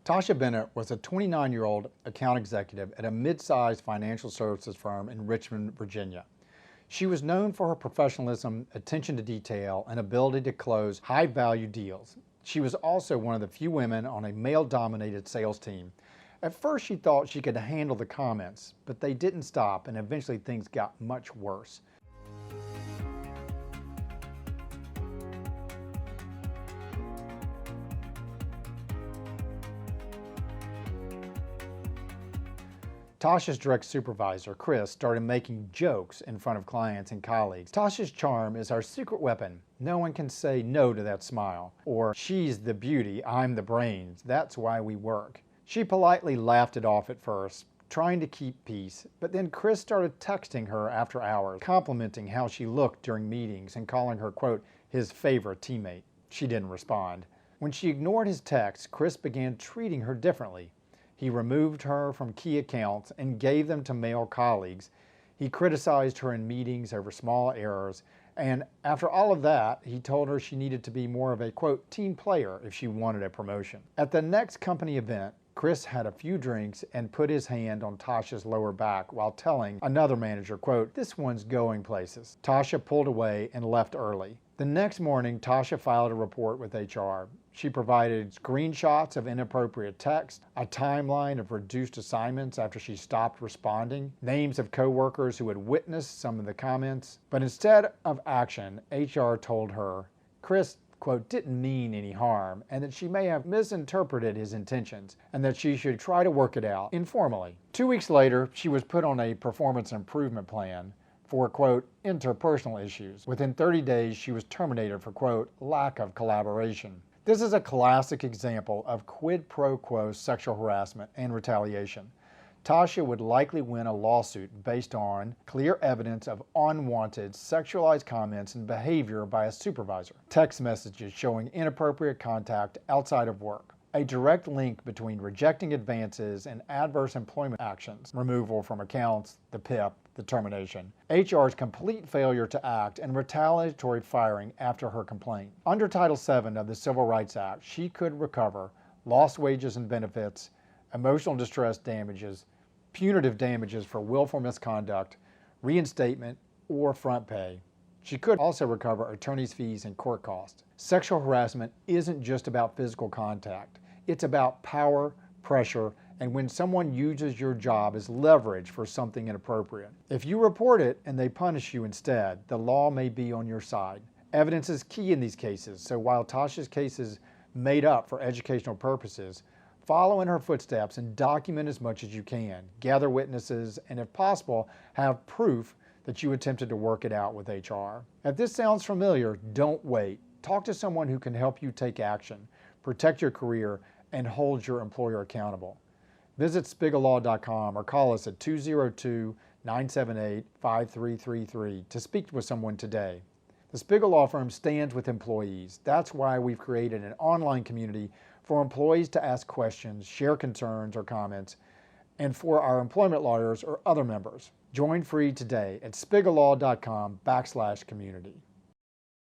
Tasha Bennett was a 29-year-old account executive at a mid-sized financial services firm in Richmond, Virginia. She was known for her professionalism, attention to detail, and ability to close high-value deals. She was also one of the few women on a male-dominated sales team. At first, she thought she could handle the comments, but they didn't stop, and eventually things got much worse. Tasha's direct supervisor, Chris, started making jokes in front of clients and colleagues. Tasha's charm is our secret weapon. No one can say no to that smile. Or, she's the beauty, I'm the brains, that's why we work. She politely laughed it off at first, trying to keep peace, but then Chris started texting her after hours, complimenting how she looked during meetings and calling her, quote, his favorite teammate. She didn't respond. When she ignored his texts, Chris began treating her differently. He removed her from key accounts and gave them to male colleagues. He criticized her in meetings over small errors, and after all of that, he told her she needed to be more of a, quote, team player if she wanted a promotion. At the next company event, Chris had a few drinks and put his hand on Tasha's lower back while telling another manager, quote, this one's going places. Tasha pulled away and left early. The next morning, Tasha filed a report with HR. She provided screenshots of inappropriate text, a timeline of reduced assignments after she stopped responding, names of coworkers who had witnessed some of the comments. But instead of action, HR told her Chris, quote, didn't mean any harm, and that she may have misinterpreted his intentions, and that she should try to work it out informally. 2 weeks later, she was put on a performance improvement plan for, quote, interpersonal issues. Within 30 days, she was terminated for, quote, lack of collaboration. This is a classic example of quid pro quo sexual harassment and retaliation. Tasha would likely win a lawsuit based on clear evidence of unwanted sexualized comments and behavior by a supervisor, text messages showing inappropriate contact outside of work, a direct link between rejecting advances and adverse employment actions, removal from accounts, the PIP, the termination, HR's complete failure to act, and retaliatory firing after her complaint. Under Title VII of the Civil Rights Act, she could recover lost wages and benefits, emotional distress damages, punitive damages for willful misconduct, reinstatement, or front pay. She could also recover attorney's fees and court costs. Sexual harassment isn't just about physical contact. It's about power, pressure, and when someone uses your job as leverage for something inappropriate. If you report it and they punish you instead, the law may be on your side. Evidence is key in these cases, so while Tasha's case is made up for educational purposes, follow in her footsteps and document as much as you can. Gather witnesses, and if possible, have proof that you attempted to work it out with HR. If this sounds familiar, don't wait. Talk to someone who can help you take action, protect your career, and hold your employer accountable. Visit SpiggleLaw.com or call us at 202-978-5333 to speak with someone today. The Spiggle Law Firm stands with employees. That's why we've created an online community for employees to ask questions, share concerns or comments, and for our employment lawyers or other members. Join free today at SpiggleLaw.com/community.